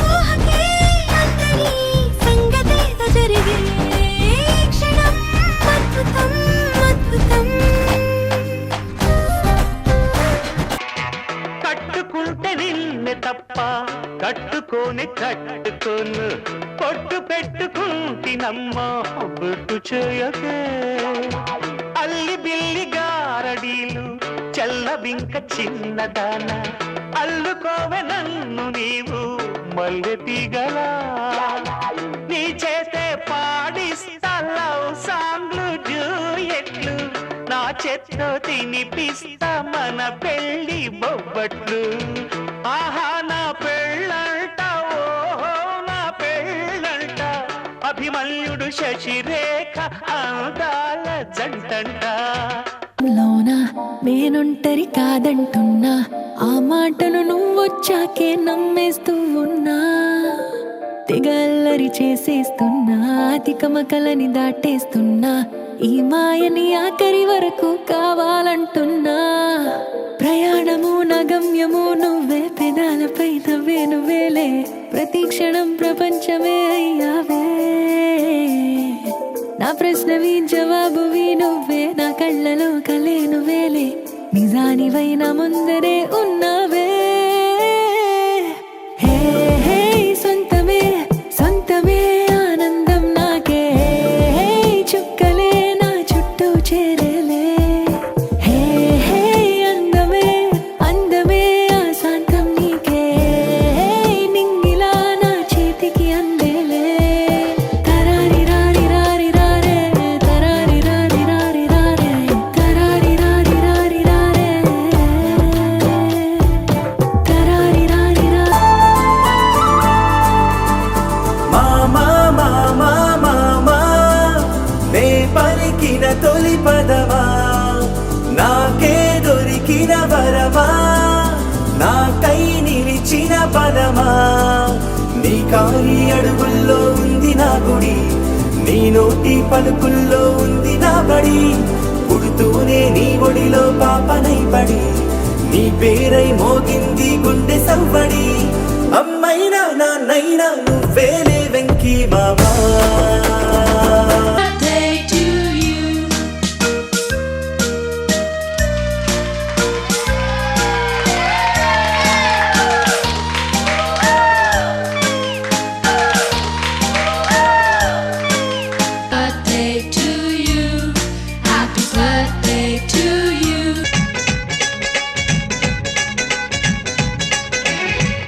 ఊహకే అందరి సంగతేదో జరిగే క్షణం అద్భుతం అద్భుతం. కట్టుకుంటే నిన్నే తప్ప కట్టుకోని కట్టుకోను పొట్టు పెట్టుకుంటినమ్మా బొట్టు చేయకే అల్లి బిల్లి గారడీలు చల్లవింక చిన్నదాన అల్లుకోవె నన్ను నీవు మల్లె తీగలా నీ చేతే పాడిస్తా లవ్ సాంగ్లు డ్యూయెట్లు నా చేత్తో తినిపిస్తా మన పెళ్లి బొబ్బట్లు ఆహా నా పెళ్ళంట ఓహో నా పెళ్ళంట అభిమన్యుడు శశిరేఖ అందాల జంటంట. లోనా నేనొంటరి కాదంటున్నా ఆ మాటను నువ్వొచ్చాకే నమ్మేస్తూ ఉన్నా తెగల్లరి చేసేస్తున్నా తికమకలని దాటేస్తున్నా ఈ మాయని ఆఖరి వరకు కావాలంటున్నా ప్రయాణము నగమ్యము నువ్వే పెదాలపై నవ్వే నువ్వేలే ప్రతి క్షణం ప్రపంచమే అయ్యావే నా ప్రశ్నవి జవాబువి నువ్వే నా కళ్ళలో కలే నువ్వేలే నిజానివైన ముందరే ఉన్నావే హే హే సొంతమే సొంతమే ఆనందం నాకే చుక్కలే నా చుట్టూ చేరేలే హే హే అందమే అందమే ఆ శాంతం నీకే నింగిలా నా చేతికి అందేలే తరారి రారి రారి రారే తరారి రారి రారి రారే తరారి రారి రారి రారే తరారి రారి రా. మామా మామా మామా నే పలికిన తొలి పదమా నాకే దొరికిన వరమా నాకై నిలిచిన పదమా నీ కాలి అడుగుల్లో ఉంది నా గుడి నీ నోటి పలుకుల్లో ఉంది నా బడి పుడుతూనే నీ ఒడిలో పాపనై పడి నీ పేరై మోగింది గుండె సవ్వడి అమ్మైనా నాన్నైనా నువ్వేలే వెంకీ మామా. Birthday to you, happy birthday to you.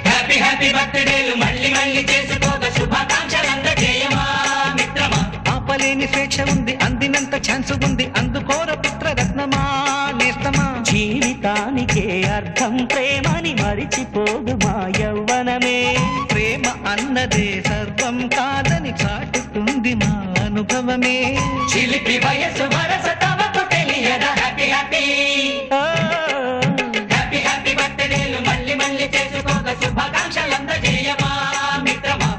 Happy happy బర్త్డేలు మళ్ళీ మళ్ళీ చేసుకోక శుభాకాంక్షలందజేయమా మిత్రమా ఆపలేని స్వేచ్ఛ ఉంది అందినంత ఛాన్స్ ఉంది అందుకోర పుత్రరత్నమా నేస్తమా జీవితానికే అర్థం ప్రేమని మరిచిపోదు మా యవ్వనమే ప్రేమ అన్నదే సర్వం కాదని చాటుతుంది మా అనుభవమే చిలిపి వయసు వరస తమకు తెలియదా హ్యాపీ హ్యాపీ హ్యాపీ హ్యాపీ బర్త్డేలు మళ్ళీ మళ్ళీ చేసుకోక శుభాకాంక్షలందజేయమా మిత్రమా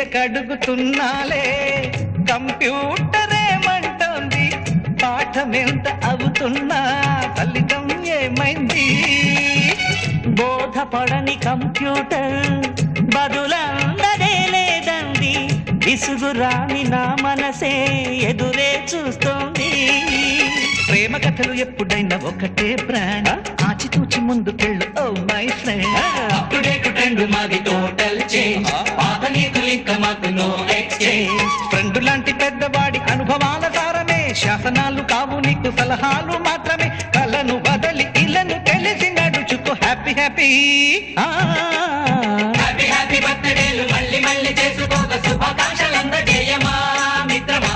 తెలియకడుగుతున్నాలే కంప్యూటర్ ఏమంటోంది పాఠమెంత అవుతున్నా ఫలితం ఏమైంది బోధపడని కంప్యూటర్ బదులందరే లేదండి విసుగురాని నా మనసే ఎదురే చూస్తోంది ప్రేమ కథలు ఎప్పుడైనా ఒకటే బ్రాండ్ ఆచితూచి ముందుకెళ్ళు oh my friend up to date trend మాది టోటల్ చేంజ్ పాత నీతులు ఇంకా మాకు నో ఎక్స్చేంజ్ ఫ్రెండ్ లాంటి పెద్దవాడి అనుభవాల సారమే శాసనాలు కావు నీకు సలహాలు మాత్రమే కలను బదలి ఇలను తెలిసి నడుచుకో హ్యాపీ హ్యాపీ హ్యాపీ హ్యాపీ బర్త్డేలు మళ్ళీ మళ్ళీ చేసుకోక శుభాకాంక్షలందజేయమా మిత్రమా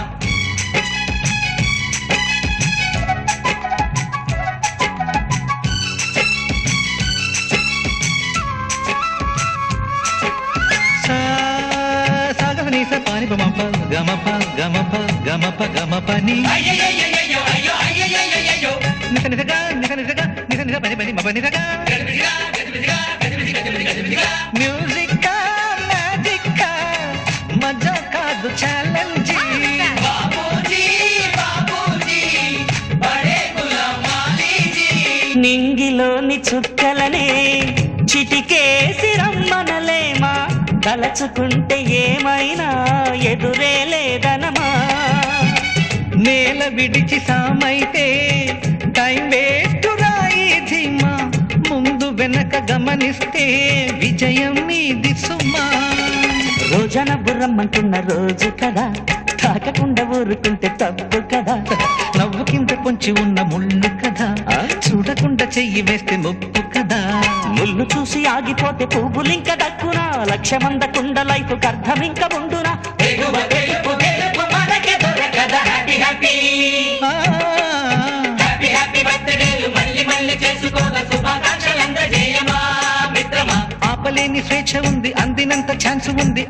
గమప గమప గమప గమపని నిసనిసగా నిసనిసగా నిసనిస పని పని మపనిసగా మ్యూజిక్ మ్యాజిక్ మజా కాదు ఛాలెంజ్ నింగిలోని చుక్కలనే చిటికేసి రమ్మనలేమా తలచుకుంటే ఏమైనా ఎదురే లేదనమా నేల విడిచి సామైతే టైం వేస్ట్ రాయి ధీమా ముందు వెనక గమనిస్తే విజయం మీది సుమా రోజన బుర్రమ్మంటున్న రోజు కదా తాకకుండా ఊరుకుంటే తప్పు కదా నవ్వు కింద పొంచి ఉన్న ముళ్ళు కదా చూడకుండా చెయ్యి వేస్తే ముప్పు కదా ముళ్ళు చూసి ఆగిపోతే పువ్వులింక దక్కునా లక్ష్యమందకుండ లైఫ్ అర్థం ఇంక ఉండునా ఆపలేని స్వేచ్ఛ ఉంది అందినంత ఛాన్స్ ఉంది